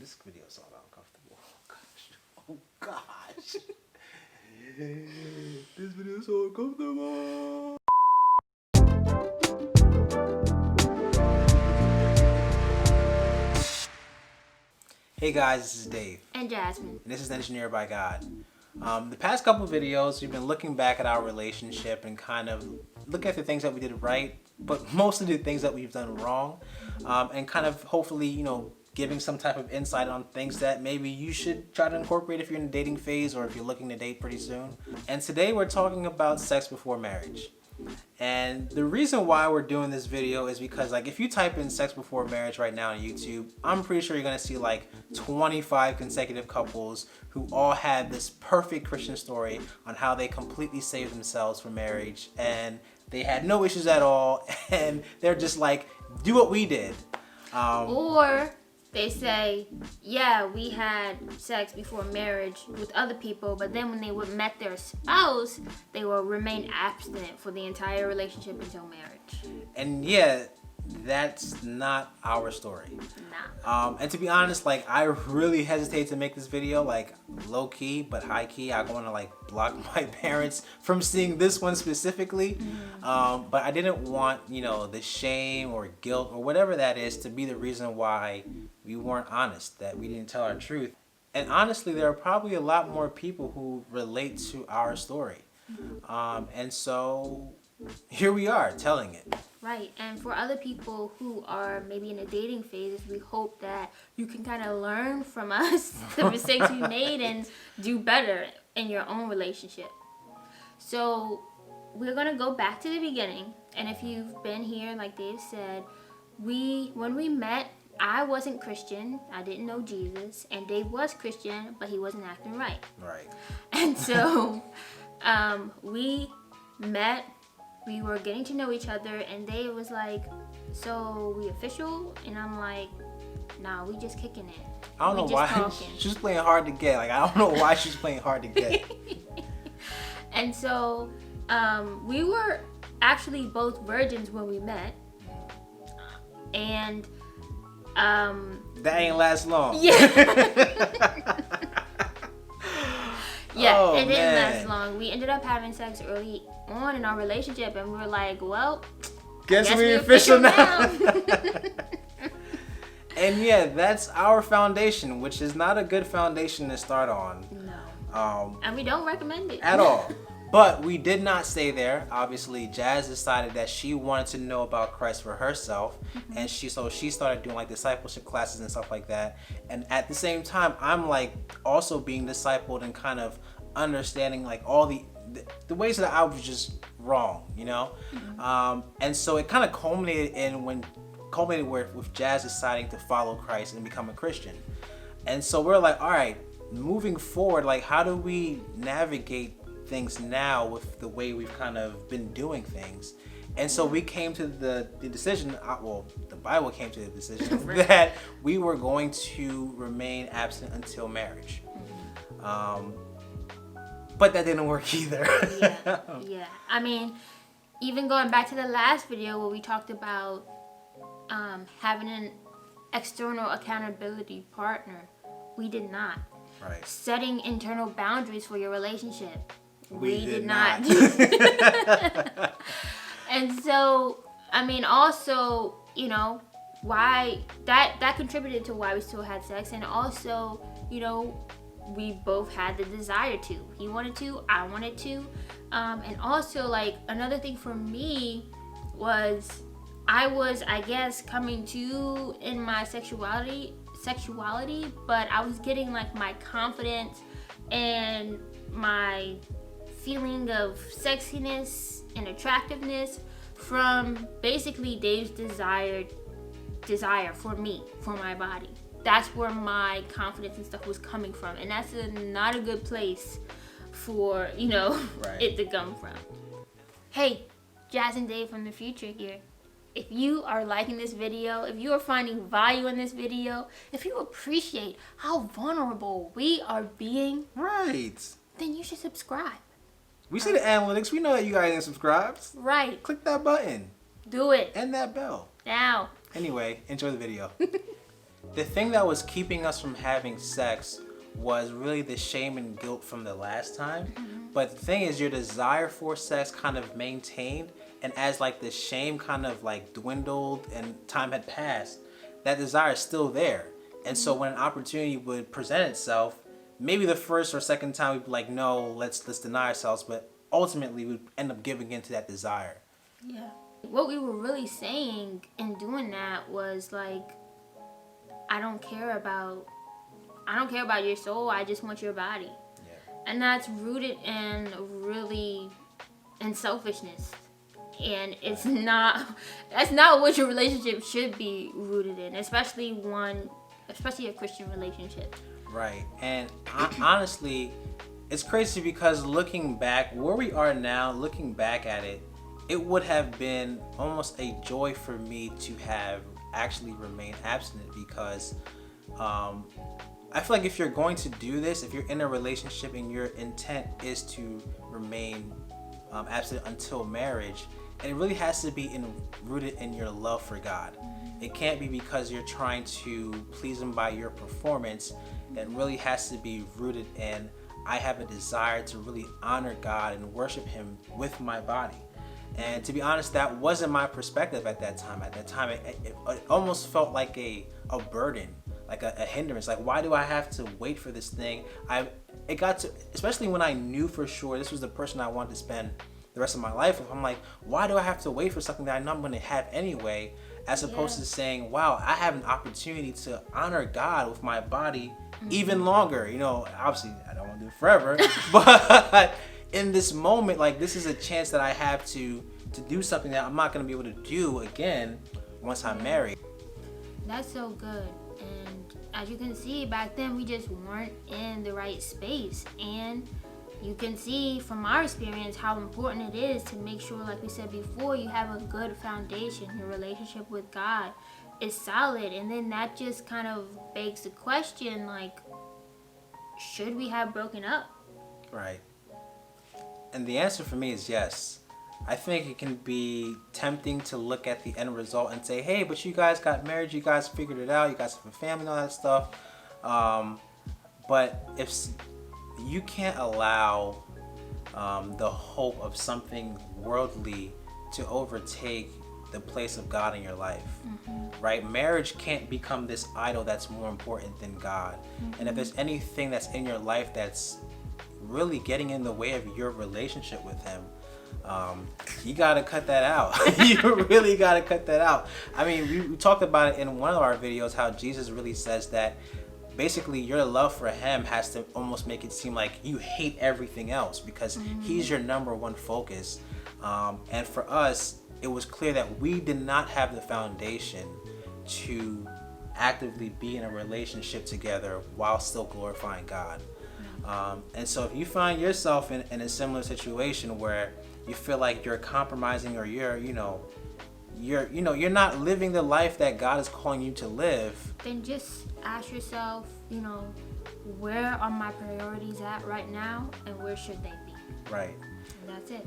This video is so uncomfortable. Oh gosh. This video is so uncomfortable. Hey guys, this is Dave. And Jasmine. And this is Engineered by God. The past couple videos, we've been looking back at our relationship and kind of look at the things that we did right, but mostly the things that we've done wrong, and kind of hopefully, giving some type of insight on things that maybe you should try to incorporate if you're in the dating phase or if you're looking to date pretty soon. And today we're talking about sex before marriage. And the reason why we're doing this video is because, like, if you type in sex before marriage right now on YouTube, I'm pretty sure you're gonna see like 25 consecutive couples who all had this perfect Christian story on how they completely saved themselves for marriage and they had no issues at all, and they're just like, do what we did. Or they say, yeah, we had sex before marriage with other people, but then when they met their spouse, they will remain abstinent for the entire relationship until marriage. And yeah, that's not our story. Nah. And to be honest, like, I really hesitate to make this video, like, low key, but high key. I want to like block my parents from seeing this one specifically. But I didn't want, the shame or guilt or whatever that is to be the reason why we weren't honest, that we didn't tell our truth. And honestly, there are probably a lot more people who relate to our story. And so here we are telling it. Right, and for other people who are maybe in a dating phase, we hope that you can kind of learn from us the mistakes we made and do better in your own relationship. So we're going to go back to the beginning, and if you've been here, like Dave said, when we met, I wasn't Christian, I didn't know Jesus, and Dave was Christian, but he wasn't acting right. Right. And so we met. We were getting to know each other, and Dave was like, so we official? And I'm like, nah, we just kicking it. I don't know why. She's playing hard to get. Like, I don't know why she's playing hard to get. And so we were actually both virgins when we met. And that ain't last long. Yeah. Yeah, oh, it didn't man. last long. We ended up having sex early on in our relationship, and we were like, well, guess we're official now. And yeah, that's our foundation, which is not a good foundation to start on. No. And we don't recommend it. At all. But we did not stay there. Obviously, Jazz decided that she wanted to know about Christ for herself. And she started doing like discipleship classes and stuff like that. And at the same time, I'm like also being discipled and kind of understanding like all the ways that I was just wrong, And so it kind of culminated with Jazz deciding to follow Christ and become a Christian. And so we're like, all right, moving forward, like, how do we navigate things now with the way we've kind of been doing things? And so we came to the decision, the Bible came to the decision that we were going to remain absent until marriage. But that didn't work either. Yeah. I mean, even going back to the last video where we talked about having an external accountability partner, we did not. Right. Setting internal boundaries for your relationship, we did not. And so, I mean, also, why that contributed to why we still had sex, and also, we both had the desire to. He wanted to, I wanted to, and also, like, another thing for me was I was, I guess, coming to in my sexuality, but I was getting like my confidence and my feeling of sexiness and attractiveness from basically Dave's desire for me, for my body. That's where my confidence and stuff was coming from, and that's not a good place for it to come from. Hey, Jazz and Dave from the future here. If you are liking this video, if you are finding value in this video, if you appreciate how vulnerable we are being, right, then you should subscribe. We see the analytics. We know that you guys ain't subscribed. Right. Click that button. Do it. And that bell. Now. Anyway, enjoy the video. the thing that was keeping us from having sex was really the shame and guilt from the last time. But the thing is, your desire for sex kind of maintained, and as like the shame kind of like dwindled and time had passed, that desire is still there. And so when an opportunity would present itself, maybe the first or second time we'd be like, no, let's deny ourselves, but ultimately we'd end up giving in to that desire. Yeah. What we were really saying in doing that was like, I don't care about your soul, I just want your body. Yeah. And that's rooted in selfishness. And that's not what your relationship should be rooted in, especially a Christian relationship. Right. And honestly, it's crazy because looking back, where we are now, looking back at it, it would have been almost a joy for me to have actually remained abstinent, because I feel like if you're going to do this, if you're in a relationship and your intent is to remain abstinent until marriage, and it really has to be rooted in your love for God. It can't be because you're trying to please Him by your performance. It really has to be rooted in, I have a desire to really honor God and worship Him with my body. And to be honest, that wasn't my perspective at that time. At that time, it almost felt like a burden, like a hindrance. Like, why do I have to wait for this thing? It got to, especially when I knew for sure this was the person I wanted to spend the rest of my life with. I'm like, why do I have to wait for something that I know I'm going to have anyway? As opposed to saying, wow, I have an opportunity to honor God with my body even longer. You know, obviously I don't want to do it forever, but in this moment, like, this is a chance that I have to do something that I'm not going to be able to do again once I'm married. That's so good. And as you can see, back then we just weren't in the right space. And you can see from our experience how important it is to make sure, like we said before, you have a good foundation. Your relationship with God is solid. And then that just kind of begs the question, like, should we have broken up? Right. And the answer for me is yes. I think it can be tempting to look at the end result and say, hey, but you guys got married, you guys figured it out, you guys have a family and all that stuff. But if you can't allow the hope of something worldly to overtake the place of God in your life, right? Marriage can't become this idol that's more important than God. And if there's anything that's in your life that's really getting in the way of your relationship with Him, you gotta cut that out. You really gotta cut that out. I mean, we talked about it in one of our videos, how Jesus really says that basically your love for Him has to almost make it seem like you hate everything else, because He's your number one focus. And for us, it was clear that we did not have the foundation to actively be in a relationship together while still glorifying God. And so if you find yourself in a similar situation where you feel like you're compromising, or you're not living the life that God is calling you to live, then just ask yourself, where are my priorities at right now, and where should they be? right? And that's it.